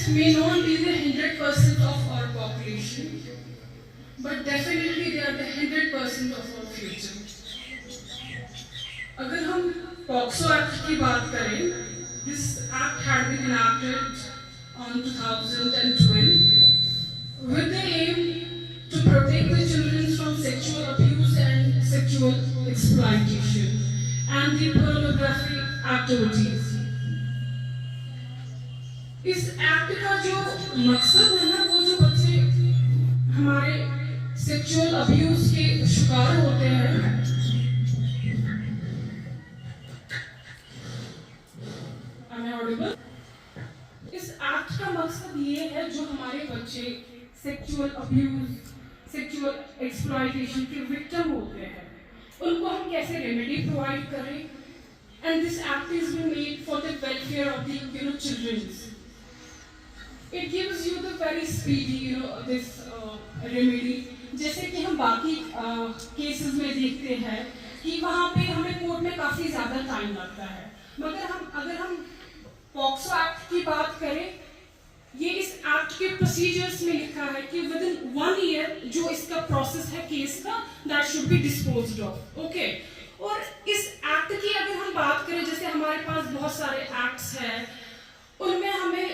may not be the 100% of our population, but definitely they are the 100% of our future. अगर हम POCSO act की बात करें, this act had been enacted on 2012 with the aim to protect the children from sexual abuse and sexual exploitation and the pornography activities. इस act का जो मकसद है ना, वो जो बच्चे हमारे सेक्सुअल अब्यूज के शिकार होते हैं, इस एक्ट का मकसद ये है जो हमारे बच्चे सेक्सुअल अब्यूज, सेक्सुअल एक्सप्लॉयटेशन के विक्टिम होते हैं, उनको हम कैसे रेमेडी प्रोवाइड करें. And this act is been made for the welfare of the childrens. It gives you the very speedy, this remedy. जैसे कि हम बाकी केसेस में देखते हैं कि वहाँ पे हमें कोर्ट में काफ़ी ज़्यादा टाइम लगता है, मगर अगर हम पॉक्सो एक्ट की बात करें, ये इस एक्ट के प्रोसीजर्स में लिखा है कि विद इन 1 ईयर जो इसका प्रोसेस है केस का, that should be disposed of. Okay. और इस एक्ट की अगर हम बात करें, जैसे हमारे पास बहुत सारे एक्ट्स हैं, उनमें हमें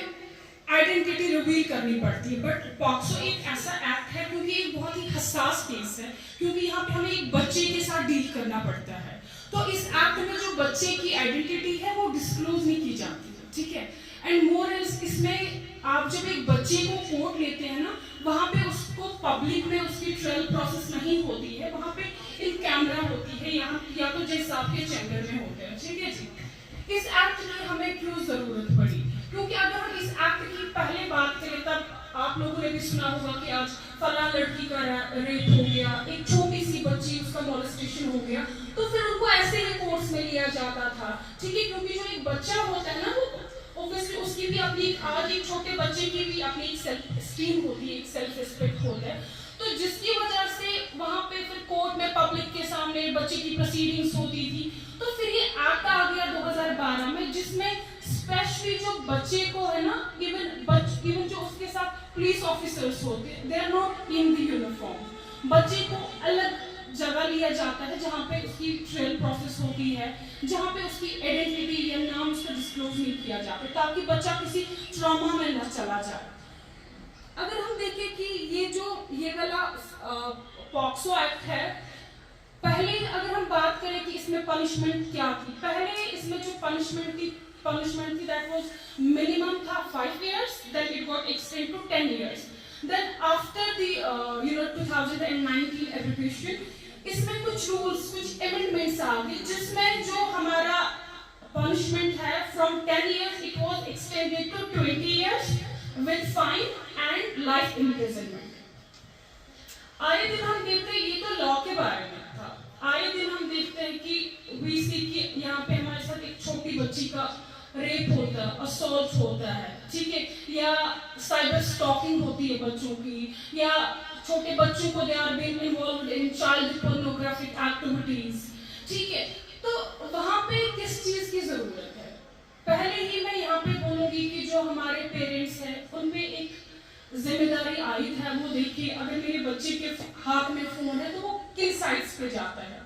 आइडेंटिटी रिवील करनी पड़ती है, बट पॉक्सो एक ऐसा एक्ट है क्योंकि एक बहुत ही हसास केस है, क्योंकि यहाँ पे हमें एक बच्चे के साथ डील करना पड़ता है. तो इस एक्ट में जो बच्चे की आइडेंटिटी है वो डिस्क्लोज नहीं की जाती है, ठीक है. एंड मोर एल्स इसमें आप जब एक बच्चे को कोर्ट लेते हैं ना, वहाँ पे उसको पब्लिक में उसकी ट्रायल प्रोसेस नहीं होती है, वहाँ पे इन कैमरा होती है, या तो जज साहब के चैम्बर में होते हैं, ठीक है जी. इस एक्ट की हमें क्यों जरूरत पड़ी? क्योंकि अगर हम इस एक्ट की पहले बात करें, तब आप लोगों ने भी सुना होगा कि आज फला लड़की का रेप हो गया, एक छोटी सी बच्ची उसका मोलेस्टेशन हो गया, तो फिर उनको ऐसे ही कोर्ट्स में लिया जाता था, ठीक है. क्योंकि जो एक बच्चा होता है ना, वो ऑब्वियसली उसकी भी अपनी, आज एक छोटे बच्चे की भी अपनी एक सेल्फ स्टीम होती है, एक सेल्फ रिस्पेक्ट होता है, तो जिसकी वजह से वहाँ पे फिर कोर्ट में पब्लिक के सामने बच्चे की प्रोसीडिंग्स होती थी. तो फिर ये एक्ट आ गया 2012 में, जिसमें स्पेशली जो बच्चे को है ना, इवन जो उसके साथ पुलिस ऑफिसर्स होते हैं, they are not in the uniform. बच्चे को अलग जगह लिया जाता है जहाँ पे उसकी ट्रायल प्रोसेस होती है, जहाँ पे उसकी आइडेंटिटी या नाम उसका डिस्क्लोज नहीं किया जाता, ताकि बच्चा किसी ट्रॉमा में न चला जाए. अगर हम देखें कि ये वाला पॉक्सो एक्ट है, पहले अगर हम बात करें कि इसमें पनिशमेंट क्या थी, पहले इसमें जो पनिशमेंट थी that was minimum था 5 years, then it got extended to 10 years. Then after the 2019 application, इसमें कुछ rules, कुछ amendments आ गए, जिसमें जो हमारा punishment है from 10 years it was extended to 20 years with fine and life imprisonment. आए दिन हम देखते हैं, ये तो लॉ के बारे में था, आए दिन हम देखते हैं कि वीसी की यहाँ पे हमारे साथ एक छोटी बच्ची का रेप होता है, असॉल्ट होता है, ठीक है, या साइबर स्टॉकिंग होती है बच्चों की, या छोटे बच्चों को they are being involved in child pornographic activities, ठीक है. तो वहाँ पे किस चीज की जरूरत है? पहले ही मैं यहाँ पे बोलूंगी कि जो हमारे पेरेंट्स हैं उनमें एक जिम्मेदारी आयद है, वो देखिए अगर मेरे बच्चे के हाथ में फोन है तो वो किन साइट्स पे जाता है.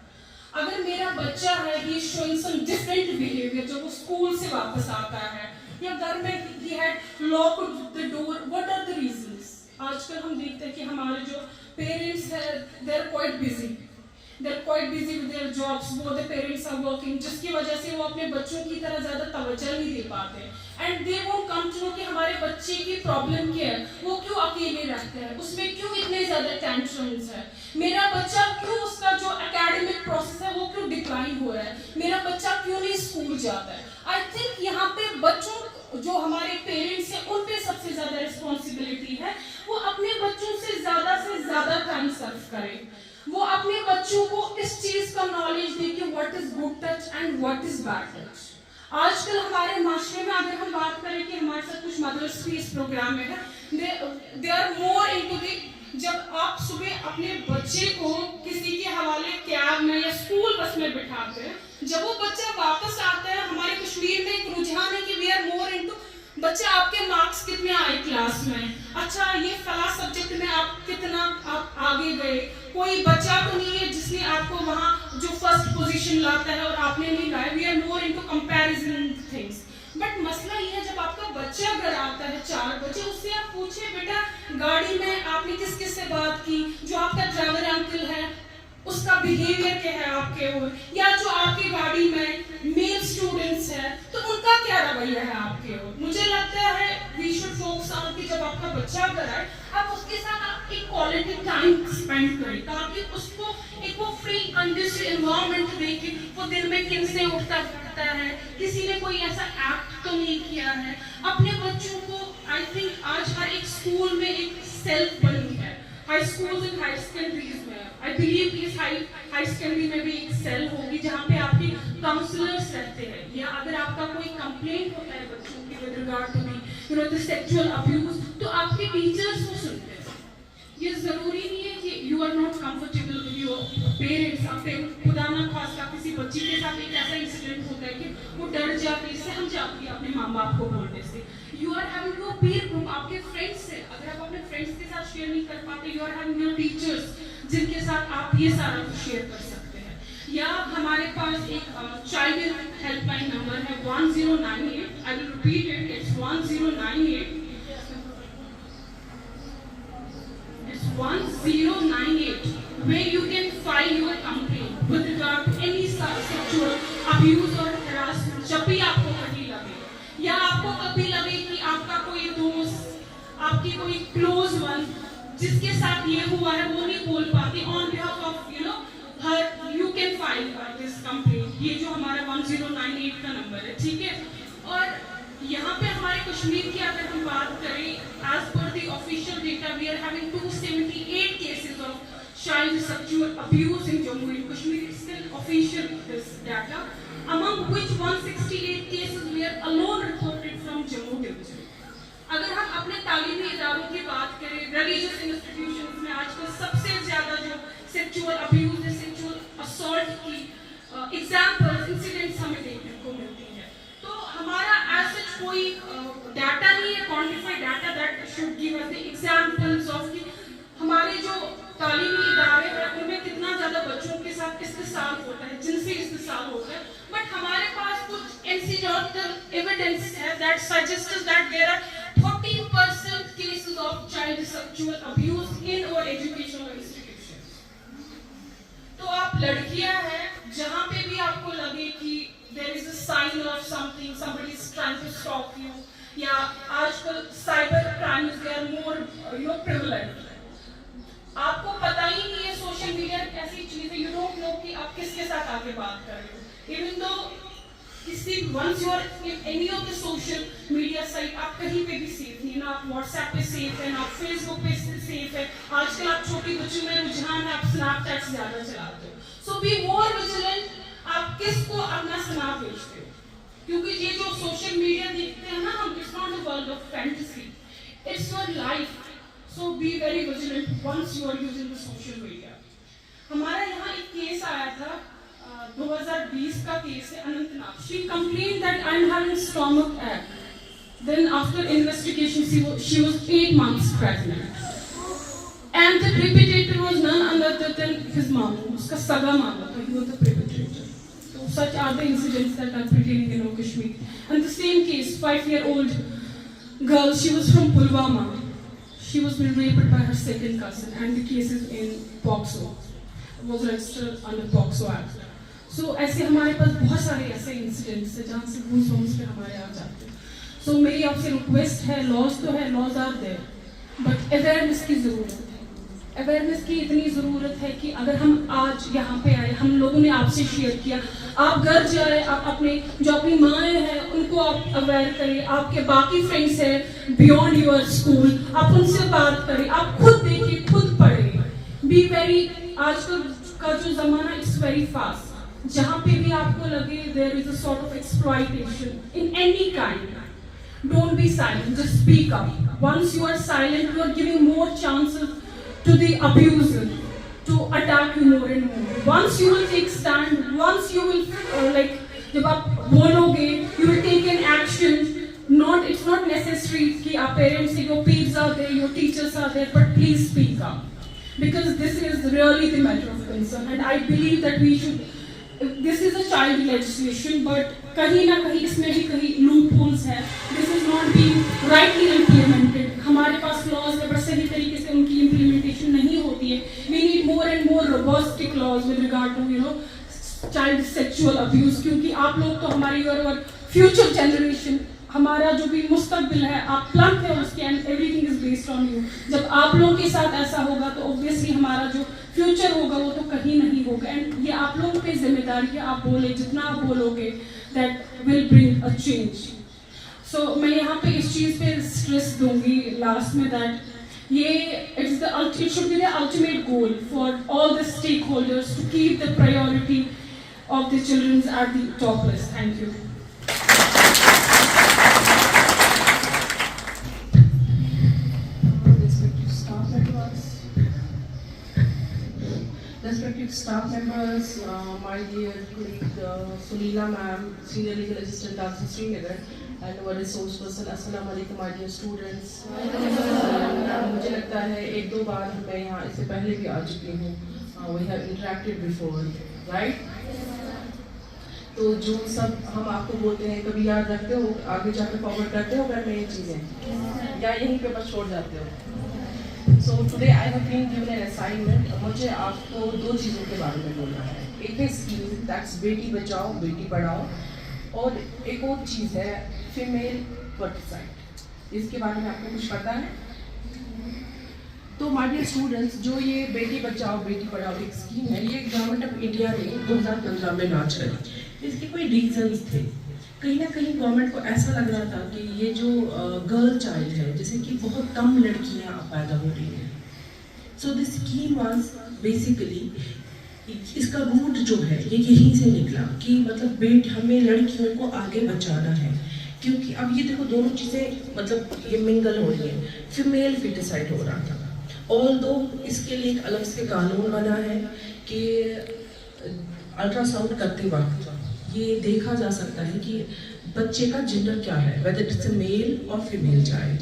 अगर मेरा बच्चा है he showing some different behaviour जब वो स्कूल से वापस आता है, या घर में he had locked the door, what are the reasons? आजकल हम देखते हैं कि हमारे जो पेरेंट्स हैं they are quite busy with their jobs, both the parents are working, जिसकी वजह से वो अपने बच्चों की तरह ज्यादा तवज्जो नहीं दे पाते, and they won't come to know कि हमारे बच्चे की प्रॉब्लम क्या है, वो क्यों अकेले रहते हैं, उसमें क्यों इतने ज्यादा टेंशन्स है, मेरा बच्चा क्यों, उसका जो एकेडमिक प्रोसेस है वो क्यों डिक्लाइन हो रहा है, मेरा बच्चा क्यों नहीं स्कूल जाता है. आई थिंक यहाँ पे बच्चों, जो हमारे पेरेंट्स हैं, उन पे सबसे ज्यादा रिस्पॉन्सिबिलिटी है, वो अपने बच्चों से ज्यादा टाइम सर्व करें, वो अपने बच्चों को इस चीज का नॉलेज दे कि what is good touch and what is bad touch. आजकल हमारे माशरे में अगर हम बात करें कि हमारे साथ कुछ मदर्स भी इस प्रोग्राम में है, they are more into the, जब आप सुबह अपने बच्चे को किसी के हवाले कैब में या स्कूल बस में बिठाते हैं, जब वो बच्चा वापस आता है, हमारे कश्मीर में एक रुझान है कि वी आर मोर इनटू बच्चे आपके मार्क्स कितने आए क्लास में, अच्छा ये फला सब्जेक्ट में आप कितना आप आगे गए, कोई बच्चा तो नहीं है जिसने आपको वहाँ जो फर्स्ट पोजीशन लाता है और आपने नहीं लाया। We are more into comparison things. But मसला ये है जब आपका बच्चा घर आता है 4 बजे, उससे आप पूछे बेटा गाड़ी में आपने किस किस से बात की, जो आपका ड्राइवर अंकल है उसका बिहेवियर क्या है आपके ओर, या जो आपकी गाड़ी में मेल स्टूडेंट्स है तो उनका क्या रवैया है आपके ओर। मुझे लगता है वी शुड फोकस ऑन कि जब आपका बच्चा घर आए आप उसके साथ आप एक क्वालिटी टाइम स्पेंड करें, ताकि उसको एक वो फ्री कंडीशन एनवायरनमेंट दे कि वो दिन में किन से उठता पड़ता है, किसी ने कोई ऐसा एक्ट तो नहीं किया है। अपने बच्चों को आई थिंक आज हर एक स्कूल में एक सेल्फ बनी है, high school and high secondaries में। आई बिलीव कि हाई सेकेंडरी में भी एक सेल होगी जहाँ पे आपके काउंसलर्स रहते हैं, या अगर आपका कोई कंप्लेंट होता है बच्चों की with regard to the sexual abuse, तो आपके टीचर्स को सुनते हैं। ये जरूरी नहीं है कि you are not comfortable with your parents. आपके खुदा ना खास्ता किसी बच्ची के साथ एक ऐसा इंसिडेंट होता है कि वो डर जाती है, सहम जाती है अपने माँ बाप को बोलने से। You are having your peer group, आपके फ्रेंड्स से, अगर आप अपने फ्रेंड्स के साथ शेयर नहीं कर पाते, you are having your teachers जिनके साथ आप ये सारा कुछ शेयर कर सकते हैं। या हमारे पास एक चाइल्ड हेल्पलाइन नंबर है 1098, I will repeat it, it's 1098, it's 1098, where you can file your complaint with regard to any sexual abuse or harassment। जब भी आपको कभी लगे या आपको कभी लगे कि आपका कोई दोस्त, आपकी कोई क्लोज वन जिसके साथ ये हुआ है वो नहीं बोल पाती, on behalf of her you can file this complaint. ये जो हमारा 1098 का नंबर है, ठीक है। और यहाँ पे हमारे कश्मीर की अगर हम बात करें, as per the official data, we are having 278 cases of child sexual abuse in Jammu and Kashmir. It's still official this data, among which 168 cases were alone reported from Jammu division. अगर हम अपने तालीमी इदारों की बात करें, religious institutions में आजकल सबसे ज्यादा जो सेक्सुअल अब्यूज है, सेक्सुअल असॉल्ट की एग्जांपल्स, इंसिडेंट्स हमें देखने को मिलती है। तो हमारा एज सच कोई डाटा नहीं है, quantified data that should give us the examples of कि हमारे जो तालीमी इदारे हैं उनमें कितना ज्यादा बच्चों के साथ इस्तेसाल होता है, जिनसे इस्तेसाल होता है। बट हमारे पास कुछ एंसीडोटल एविडेंस है that suggests that there are 40% cases of child sexual abuse in our educational institutions। तो आप लड़कियां हैं, जहां पे भी आपको लगे कि there is a sign of something, somebody is trying to stalk you, या आजकल cyber crimes they are more prevalent। आपको पता ही नहीं है, सोशल मीडिया ऐसी चीज है, यू डोंट नो कि आप किसके साथ आके बात कर रहे हो। इवन दो किसी once you are in any of the social media site, आप कहीं पे भी सेफ नहीं है, ना आप WhatsApp पे सेफ है, ना आप Facebook पे सेफ है। आजकल आप छोटी बच्चों में रुझान है, आप Snapchat ज्यादा चलाते हो। So be more vigilant, आप किसको अपना स्नैप भेजते हो, क्योंकि ये जो सोशल मीडिया देखते हैं ना हम, it's not a world of fantasy, it's your life। So be very vigilant once you are using the social media। हमारा यहाँ एक केस आया था 2020 का केस है, Anantnag. She complained that I'm having stomach ache. Then after investigation, she was 8 months pregnant, and the perpetrator was none other than his mom. उसका सगा मामा था, he was the perpetrator। So such are the incidents that are pertaining in Kashmir। And the same case, 5-year-old girl, she was from Pulwama. She was been raped by her second cousin, and the case is in POCSO, was registered under POCSO Act। So ऐसे हमारे पास बहुत सारे ऐसे incidents हैं जहाँ से goosebumps पे हमारे आ जाते हैं। So मेरी आपसे रिक्वेस्ट है, लॉज तो है, laws are there, but awareness की ज़रूरत है। अवेयरनेस की इतनी ज़रूरत है कि अगर हम आज यहाँ पे आए, हम लोगों ने आपसे शेयर किया, आप घर जाए, आप अपने जो अपनी माएँ हैं उनको आप अवेयर करें, आपके बाकी फ्रेंड्स हैं बियॉन्ड योर स्कूल, आप उनसे बात करें, आप खुद देखिए, खुद पढ़ें। बी वेरी, आजकल का जो ज़माना इट्स वेरी फास्ट, जहाँ पे भी आपको लगे there is a sort of exploitation in any kind, don't be silent, just speak up। Once you are silent, you are giving more chances to the abuser to attack you more and more। Once you will take stand, once you will जब आप बोलोगे, you will take an action, it's not necessary कि आप parents say your peers are there, your teachers are there, but please speak up, because this is really the matter of concern, and I believe that we should. This is a child legislation, but कहीं ना कहीं इसमें भी कहीं loopholes हैं. This is not being rightly implemented. हमारे पास laws है, but सही तरीके से उनकी implementation नहीं होती है. We need more and more robust laws with regard to child sexual abuse, क्योंकि आप लोग तो हमारी और future generation, हमारा जो भी मुस्तकबिल है, आप प्लग है उसके, and everything is based on you. जब आप लोगों के साथ ऐसा होगा तो ऑब्वियसली हमारा जो फ्यूचर होगा वो तो कहीं नहीं होगा, एंड ये आप लोगों पे जिम्मेदारी है. आप बोले जितना आप बोलोगे that will bring a change. So मैं यहाँ पे इस चीज़ पे स्ट्रेस दूंगी लास्ट में दैट ये it should be the ultimate goal for all the stakeholders to keep the priority of the children at the top list. Thank you. Respected staff members, my dear colleague Sunila ma'am, Senior Legal Assistant Dalsa Srinagar, and our resource person, Assalamu alaikum my dear students. मुझे लगता है एक दो बार मैं यहाँ इससे पहले भी आ चुकी हूँ. We have interacted before, right? तो जो सब हम आपको बोलते हैं कभी याद रखते हो, आगे जाकर फॉरवर्ड करते हो घर में ये चीज़ें, या यहीं पे बस छोड़ जाते हो? So today I have been given an assignment. मुझे आपको दो चीज़ों के बारे में बोलना है. एक है स्कीम दैट्स बेटी बचाओ बेटी पढ़ाओ, और एक और चीज़ है फीमेल फर्टिसाइड. इसके बारे में आपको कुछ पता है? तो माय डियर स्टूडेंट्स, जो ये बेटी बचाओ बेटी पढ़ाओ एक स्कीम है, ये गवर्नमेंट ऑफ इंडिया ने 2015 में लॉन्च करी. इसके कोई रीजंस थे. कहीं ना कहीं गवर्नमेंट को ऐसा लग रहा था कि ये जो गर्ल चाइल्ड है, जैसे कि बहुत कम लड़कियां पैदा हो रही हैं. So this scheme was basically, इसका रूट जो है ये यहीं से निकला कि मतलब हमें लड़कियों को आगे बचाना है. क्योंकि अब ये देखो दोनों चीज़ें मतलब ये मिंगल हो रही है. फीमेल फिटिसाइड हो रहा था, ऑल्दो इसके लिए एक अलग से कानून बना है कि अल्ट्रासाउंड करते वक्त ये देखा जा सकता है कि बच्चे का जेंडर क्या है, वेदर इट्स अ मेल और फीमेल चाइल्ड.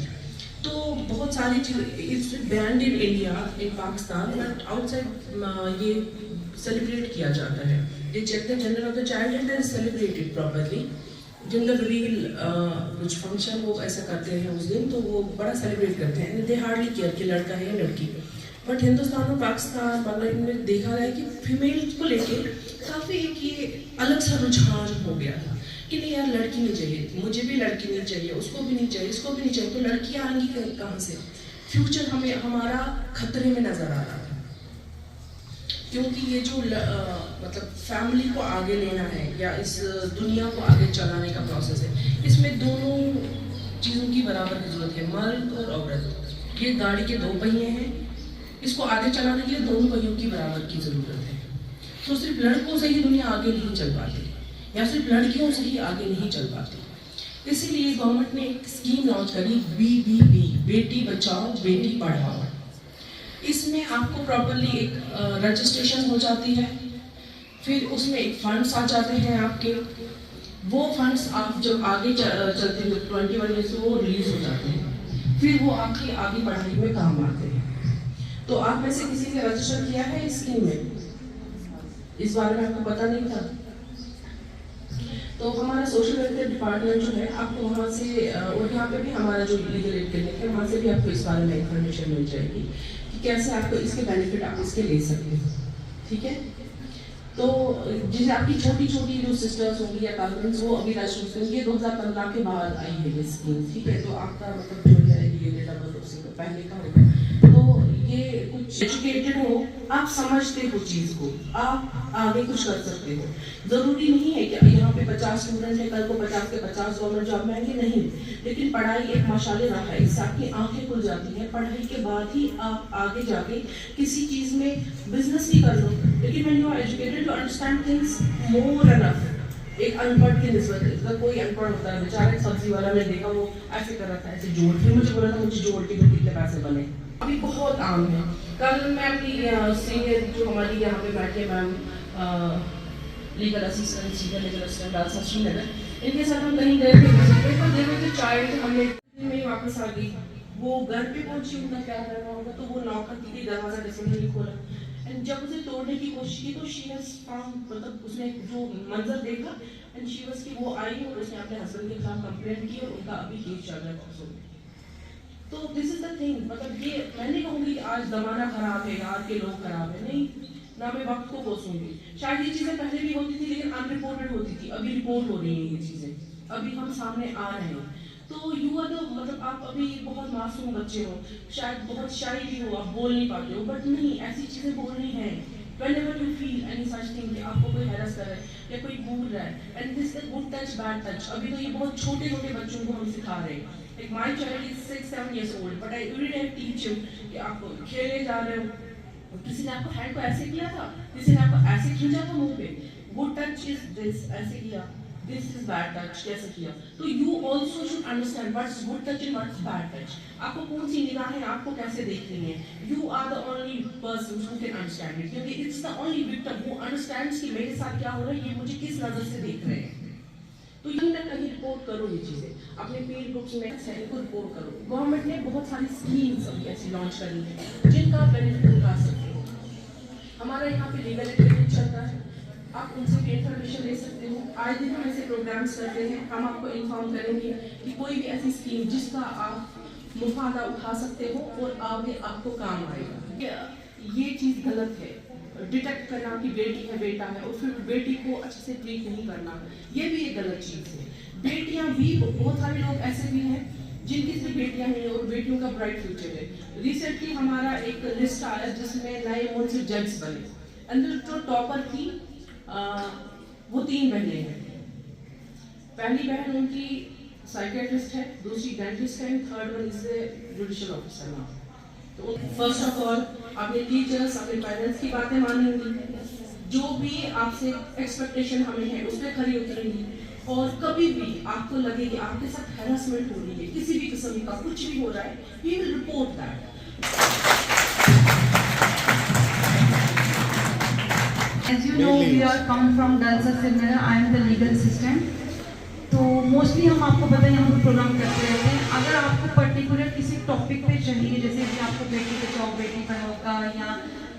तो बहुत सारी चीज़ it's banned in India, in Pakistan, but outside ये सेलिब्रेट किया जाता है. They check the gender of the child and they celebrate it properly. Gender reveal कुछ फंक्शन वो ऐसा करते हैं उस दिन, तो वो बड़ा सेलिब्रेट करते हैं. दे हार्डली केयर कि लड़का है या लड़की. बट हिंदुस्तान और पाकिस्तान बांग्लादेश में देखा गया कि फीमेल को लेके काफ़ी एक ये अलग सा रुझान हो गया था कि नहीं यार लड़की नहीं चाहिए, मुझे भी लड़की नहीं चाहिए, उसको भी नहीं चाहिए, इसको भी नहीं चाहिए. तो लड़कियाँ आएंगी कहाँ से? फ्यूचर हमें हमारा खतरे में नज़र आ रहा था, क्योंकि ये जो मतलब फैमिली को आगे लेना है या इस दुनिया को आगे चलाने का प्रोसेस है, इसमें दोनों चीज़ों की बराबर की जरूरत है, मर्द और औरत. ये गाड़ी के दो पहिए हैं, इसको आगे चलाने के लिए दोनों पहियों की बराबर की ज़रूरत है. तो सिर्फ लड़कों से ही दुनिया आगे नहीं चल पाती, या सिर्फ लड़कियों से ही आगे नहीं चल पाती. इसीलिए गवर्नमेंट ने एक स्कीम लॉन्च करी, BBB, बेटी बचाओ बेटी पढ़ाओ. इसमें आपको प्रॉपरली एक रजिस्ट्रेशन हो जाती है, फिर उसमें एक फंड्स आ जाते हैं आपके. वो फंड्स आप जब आगे चलते हैं 21 में से वो रिलीज हो जाते हैं, फिर वो आपकी आगे पढ़ाई में काम आते हैं. तो आप में से किसी ने रजिस्टर किया है इस स्कीम में? इस बारे में आपको पता नहीं था? तो हमारा सोशल वेलफेयर डिपार्टमेंट जो है आपको वहाँ से, और यहाँ पे भी हमारा जो लीगल एड क्लिनिक है वहाँ से भी आपको इस बारे में इंफॉर्मेशन मिल जाएगी कि कैसे आपको इसके बेनिफिट आप इसके ले सकते हो. ठीक है? तो जैसे आपकी छोटी छोटी जो सिस्टर्स होंगी या कजन्स, वो अभी रजिस्टर होंगी, 2015 के बाद आई है ये स्कीम. ठीक है? तो आपका मतलब जो है ये डेटा बर्थ उससे पहले का होगा. तो ये कुछ एजुकेटेड हो, आप समझते हो चीज़ को, आप आगे कुछ कर सकते हो. ज़रूरी नहीं है कि यहाँ पे 50 स्टूडेंट है, कल को 50 के 50 गवर्नमेंट जॉब में आएंगे, नहीं. लेकिन पढ़ाई एक माशाल्लाह रहा है, इससे आपकी आंखें खुल जाती हैं. पढ़ाई के बाद ही आप आगे जाके किसी चीज़ में बिजनेस भी कर लो. लेकिन when you are educated to understand things more enough, एक अनपढ़ की निस्बत, कोई अनपढ़ होता है बेचारा, एक सब्जी वाला मैंने देखा वो ऐसे कर रहा था, ऐसे जोड़, फिर मुझे बोला था मुझे जोड़ के जो कितने पैसे बने. अभी बहुत आम है. कल मैम की सीनियर जो हमारी यहाँ पे बैठे ma'am legal assistant, senior legal assistant DALSA Srinagar, इनके साथ हम कहीं गए थे पर देर में चाइल्ड हमने में वापस आ गई, वो घर पे पहुंची, उनका क्या करना होगा, तो वो नॉक करती थी, दरवाजा डिफरेंटली खोला एंड जब उसे तोड़ने की कोशिश की तो शी हैज फाउंड, मतलब उसने जो मंजर देखा एंड शी वाज कि वो आई और उसने अपने हस्बैंड के खिलाफ कंप्लेंट की और उनका अभी केस चल रहा है परसों। तो दिस इज द थिंग, मतलब ये मैं नहीं कहूँगी कि आज जमाना खराब है, आज के लोग खराब है, नहीं, ना मैं वक्त को कोसूंगी। शायद ये चीजें पहले भी होती थी लेकिन अनरिपोर्टेड होती थी, अभी रिपोर्ट हो रही है ये चीजें, अभी हम सामने आ रहे हैं। तो यू आर द, मतलब आप अभी बहुत मासूम बच्चे हो, शायद बहुत शाई भी हो, आप बोल नहीं पाते हो, बट नहीं, ऐसी चीजें बोलनी है। Whenever you feel any such thing कि आपको कोई हैरस कर रहा है या कोई बोल रहा है, and this is good touch bad touch, अभी तो ये बहुत छोटे छोटे बच्चों को हम सिखा रहे हैं। Like my child is 6-7 years old, but I every day teach him कि आप खेलने जा रहे हो, किसी ने आपको हैंड को ऐसे किया था, किसी ने आपको ऐसे खींचा था मुंह पे, गुड टच इज दिस, ऐसे किया, दिस इज बैड टच, कैसे किया। तो you also should understand what's good touch and what's bad touch, आपको कौन सी निगाहें आपको कैसे देख रही हैं। You are the only person who can understand it, क्योंकि it's the only victim who understands कि मेरे साथ क्या हो रहा है, ये मुझे किस नजर से देख रहे हैं। तो कहीं ना कहीं रिपोर्ट करो ये चीजें, अपने पीर ग्रुप्स में इनको रिपोर्ट करो। गवर्नमेंट ने बहुत सारी स्कीम्स अभी ऐसी लॉन्च करी है जिनका आप बेनिफिट उठा सकते हो। हमारा यहाँ पे लीगल एडवोकेट चलता है, आप उनसे भी इंफॉर्मेशन ले सकते हो। आए दिन हम ऐसे प्रोग्राम्स करते हैं, हम आपको इन्फॉर्म करेंगे कि कोई भी ऐसी स्कीम जिसका आप मुफादा उठा सकते हो और आगे आपको काम आएगा। ये चीज़ गलत है, डिटेक्ट करना कि बेटी है बेटा है और फिर बेटी को अच्छे से ट्रीट नहीं करना, ये भी एक गलत चीज़ है। बेटियां भी, बहुत सारे लोग ऐसे भी हैं जिनकी सिर्फ बेटियां हैं और बेटियों का ब्राइट फ्यूचर है। रिसेंटली हमारा एक लिस्ट आया जिसमें नए मुंशी जज बने, अंदर जो टॉपर थी वो 3 बहनें हैं। पहली बहन उनकी साइकियाट्रिस्ट है, दूसरी डेंटिस्ट है, third one is judicial officer now. तो फर्स्ट ऑफ ऑल अपने टीचर्स, अपने पेरेंट्स की बातें मानेंगी, जो भी आपसे एक्सपेक्टेशन हमें है उस पर खरी उतरेंगी, और कभी भी आपको लगे कि आपके साथ हैरेसमेंट हो रही है, किसी भी किस्म का कुछ भी हो रहा है, we will report that. As you know, we are come from Dalsa Sirmera. I am the legal assistant. तो मोस्टली हम आपको पता है यहाँ पर प्रोग्राम करते रहते हैं। अगर आपको पर्टिकुलर किसी टॉपिक पे चाहिए, जैसे कि आपको बेटी बचाओ बेटी पढ़ाओ का या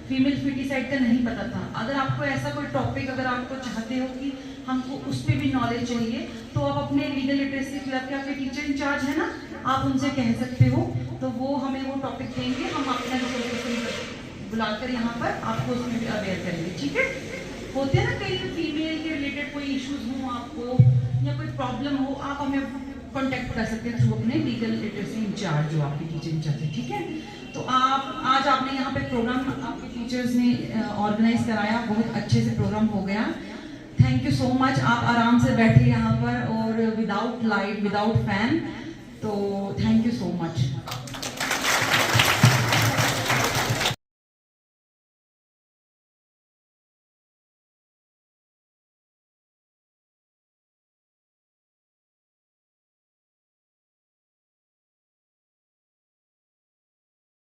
फीमेल फिटिसाइड का नहीं पता था, अगर आपको ऐसा कोई टॉपिक अगर आपको चाहते हो कि हमको उस पर भी नॉलेज चाहिए, तो आप अपने लीगल लिटरेसी क्लब के आपके टीचर इंचार्ज है ना, आप उनसे कह सकते हो, तो वो हमें वो टॉपिक देंगे, हम अपना रिसोर्स बुलाकर यहाँ पर आपको उसमें भी अवेयर करेंगे। ठीक है, होते हैं ना कई फीमेल के रिलेटेड कोई इश्यूज हो आपको या कोई प्रॉब्लम हो, आप हमें कांटेक्ट कर सकते हैं थ्रू अपने लीगल लिटरेसी इंचार्ज जो आपके टीचर इंचार्ज है। ठीक है, तो आप आज आपने यहाँ पे प्रोग्राम आपके टीचर्स ने ऑर्गेनाइज कराया, बहुत अच्छे से प्रोग्राम हो गया। Thank you so much. आप आराम से बैठे यहाँ पर और विदाउट लाइट विदाउट फैन, तो थैंक यू सो मच।